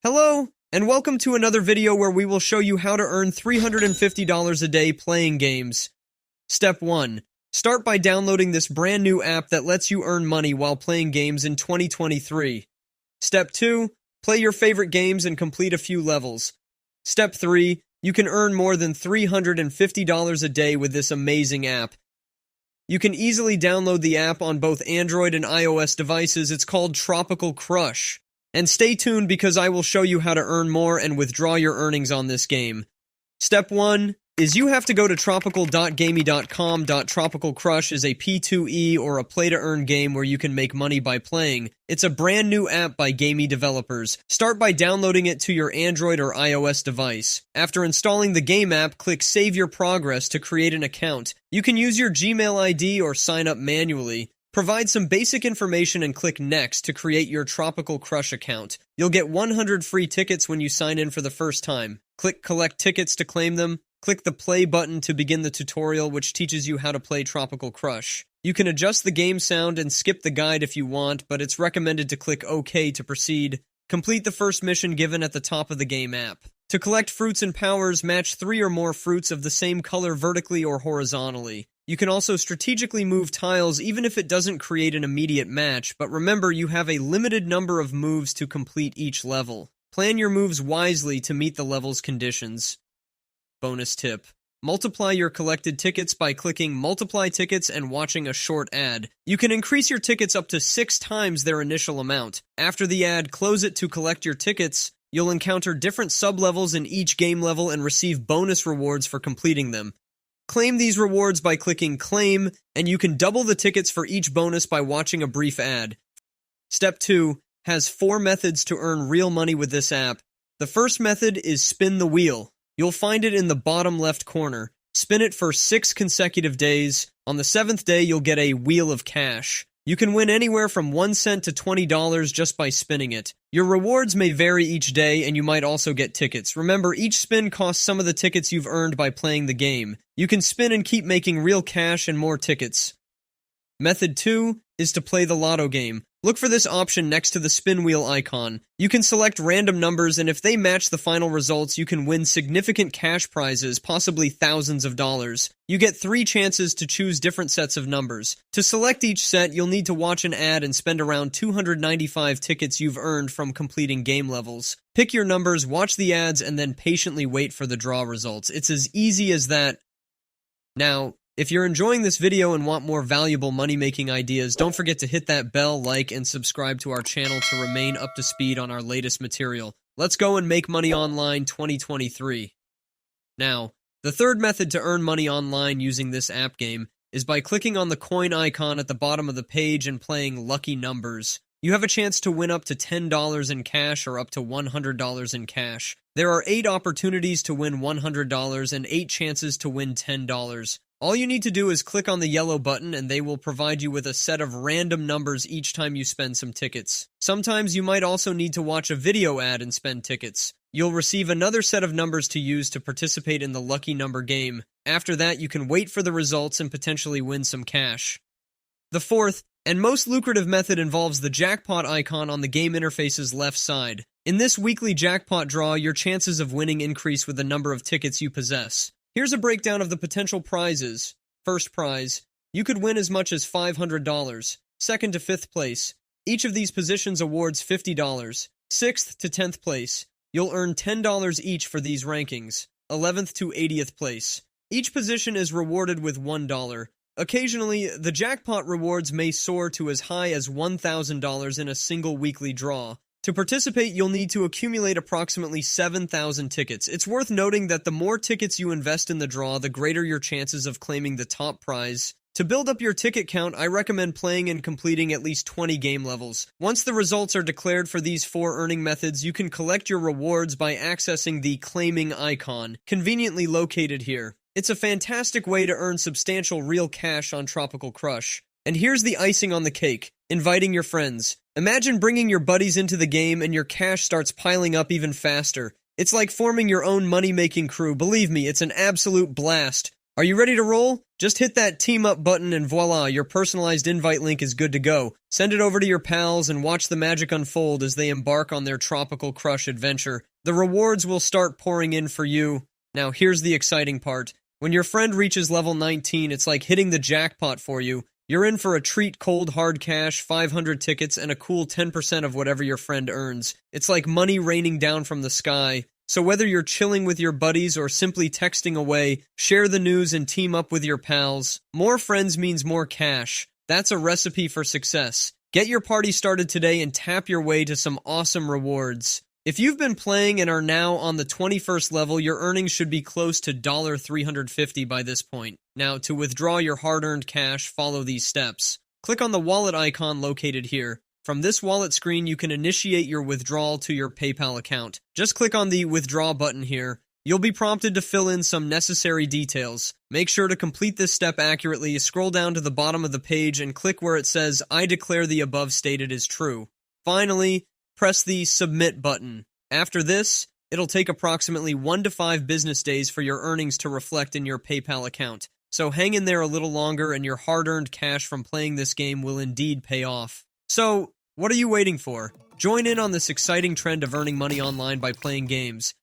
Hello, and welcome to another video where we will show you how to earn $350 a day playing games. Step 1. Start by downloading this brand new app that lets you earn money while playing games in 2023. Step 2. Play your favorite games and complete a few levels. Step 3. You can earn more than $350 a day with this amazing app. You can easily download the app on both Android and iOS devices. It's called Tropical Crush. And stay tuned because I will show you how to earn more and withdraw your earnings on this game. Step 1 is you have to go to tropical.gamey.com. Tropical Crush is a P2E or a play-to-earn game where you can make money by playing. It's a brand new app by gamey developers. Start by downloading it to your Android or iOS device. After installing the game app, click Save Your Progress to create an account. You can use your Gmail ID or sign up manually. Provide some basic information and click Next to create your Tropical Crush account. You'll get 100 free tickets when you sign in for the first time. Click Collect Tickets to claim them. Click the Play button to begin the tutorial, which teaches you how to play Tropical Crush. You can adjust the game sound and skip the guide if you want, but it's recommended to click OK to proceed. Complete the first mission given at the top of the game app. To collect fruits and powers, match 3 or more fruits of the same color vertically or horizontally. You can also strategically move tiles even if it doesn't create an immediate match, but remember you have a limited number of moves to complete each level. Plan your moves wisely to meet the level's conditions. Bonus tip. Multiply your collected tickets by clicking Multiply Tickets and watching a short ad. You can increase your tickets up to 6 times their initial amount. After the ad, close it to collect your tickets. You'll encounter different sub-levels in each game level and receive bonus rewards for completing them. Claim these rewards by clicking Claim, and you can double the tickets for each bonus by watching a brief ad. Step 2 has 4 methods to earn real money with this app. The first method is Spin the Wheel. You'll find it in the bottom left corner. Spin it for 6 consecutive days. On the 7th day, you'll get a Wheel of Cash. You can win anywhere from 1 cent to $20 just by spinning it. Your rewards may vary each day, and you might also get tickets. Remember, each spin costs some of the tickets you've earned by playing the game. You can spin and keep making real cash and more tickets. Method 2 is to play the lotto game. Look for this option next to the spin wheel icon. You can select random numbers, and if they match the final results, you can win significant cash prizes, possibly thousands of dollars. You get 3 chances to choose different sets of numbers. To select each set, you'll need to watch an ad and spend around 295 tickets you've earned from completing game levels. Pick your numbers, watch the ads, and then patiently wait for the draw results. It's as easy as that. Now, if you're enjoying this video and want more valuable money-making ideas, don't forget to hit that bell, like, and subscribe to our channel to remain up to speed on our latest material. Let's go and make money online 2023. Now, the third method to earn money online using this app game is by clicking on the coin icon at the bottom of the page and playing lucky numbers. You have a chance to win up to $10 in cash or up to $100 in cash. There are 8 opportunities to win $100 and 8 chances to win $10. All you need to do is click on the yellow button and they will provide you with a set of random numbers each time you spend some tickets. Sometimes you might also need to watch a video ad and spend tickets. You'll receive another set of numbers to use to participate in the lucky number game. After that, you can wait for the results and potentially win some cash. The fourth and most lucrative method involves the jackpot icon on the game interface's left side. In this weekly jackpot draw, your chances of winning increase with the number of tickets you possess. Here's a breakdown of the potential prizes. First prize, you could win as much as $500. Second to 5th place, each of these positions awards $50. 6th to 10th place, you'll earn $10 each for these rankings. 11th to 80th place, each position is rewarded with $1. Occasionally, the jackpot rewards may soar to as high as $1,000 in a single weekly draw. To participate, you'll need to accumulate approximately 7,000 tickets. It's worth noting that the more tickets you invest in the draw, the greater your chances of claiming the top prize. To build up your ticket count, I recommend playing and completing at least 20 game levels. Once the results are declared for these 4 earning methods, you can collect your rewards by accessing the claiming icon, conveniently located here. It's a fantastic way to earn substantial real cash on Tropical Crush. And here's the icing on the cake, inviting your friends. Imagine bringing your buddies into the game and your cash starts piling up even faster. It's like forming your own money-making crew. Believe me, it's an absolute blast. Are you ready to roll? Just hit that team up button and voila, your personalized invite link is good to go. Send it over to your pals and watch the magic unfold as they embark on their Tropical Crush adventure. The rewards will start pouring in for you. Now here's the exciting part. When your friend reaches level 19, it's like hitting the jackpot for you. You're in for a treat: cold hard cash, 500 tickets, and a cool 10% of whatever your friend earns. It's like money raining down from the sky. So whether you're chilling with your buddies or simply texting away, share the news and team up with your pals. More friends means more cash. That's a recipe for success. Get your party started today and tap your way to some awesome rewards. If you've been playing and are now on the 21st level, your earnings should be close to $350 by this point. Now, to withdraw your hard-earned cash, follow these steps. Click on the wallet icon located here. From this wallet screen, you can initiate your withdrawal to your PayPal account. Just click on the withdraw button here. You'll be prompted to fill in some necessary details. Make sure to complete this step accurately. Scroll down to the bottom of the page and click where it says, "I declare the above stated is true." Finally, press the submit button. After this, it'll take approximately 1 to 5 business days for your earnings to reflect in your PayPal account. So hang in there a little longer and your hard-earned cash from playing this game will indeed pay off. So, what are you waiting for? Join in on this exciting trend of earning money online by playing games.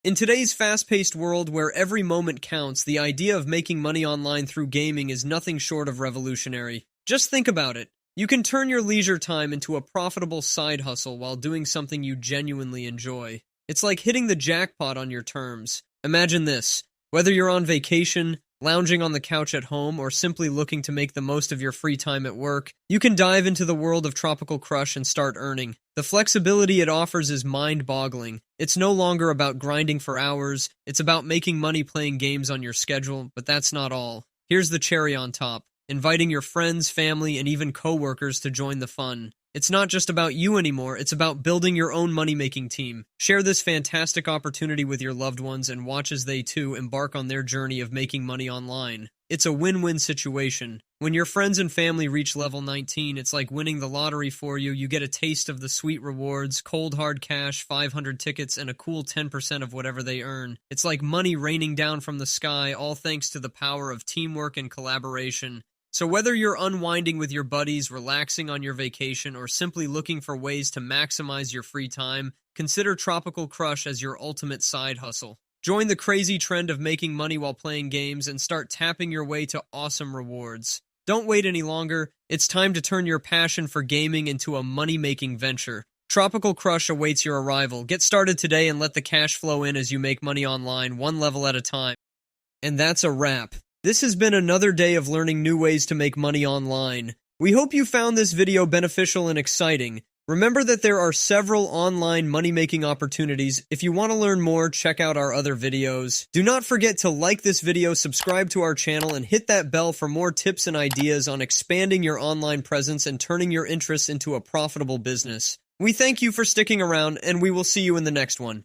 In today's fast-paced world where every moment counts, the idea of making money online through gaming is nothing short of revolutionary. Just think about it. You can turn your leisure time into a profitable side hustle while doing something you genuinely enjoy. It's like hitting the jackpot on your terms. Imagine this. Whether you're on vacation, lounging on the couch at home, or simply looking to make the most of your free time at work, you can dive into the world of Tropical Crush and start earning. The flexibility it offers is mind-boggling. It's no longer about grinding for hours, it's about making money playing games on your schedule, but that's not all. Here's the cherry on top: inviting your friends, family, and even co-workers to join the fun. It's not just about you anymore, it's about building your own money-making team. Share this fantastic opportunity with your loved ones and watch as they too embark on their journey of making money online. It's a win-win situation. When your friends and family reach level 19, it's like winning the lottery for you. You get a taste of the sweet rewards: cold hard cash, 500 tickets, and a cool 10% of whatever they earn. It's like money raining down from the sky, all thanks to the power of teamwork and collaboration. So whether you're unwinding with your buddies, relaxing on your vacation, or simply looking for ways to maximize your free time, consider Tropical Crush as your ultimate side hustle. Join the crazy trend of making money while playing games and start tapping your way to awesome rewards. Don't wait any longer. It's time to turn your passion for gaming into a money-making venture. Tropical Crush awaits your arrival. Get started today and let the cash flow in as you make money online, one level at a time. And that's a wrap. This has been another day of learning new ways to make money online. We hope you found this video beneficial and exciting. Remember that there are several online money-making opportunities. If you want to learn more, check out our other videos. Do not forget to like this video, subscribe to our channel, and hit that bell for more tips and ideas on expanding your online presence and turning your interests into a profitable business. We thank you for sticking around, and we will see you in the next one.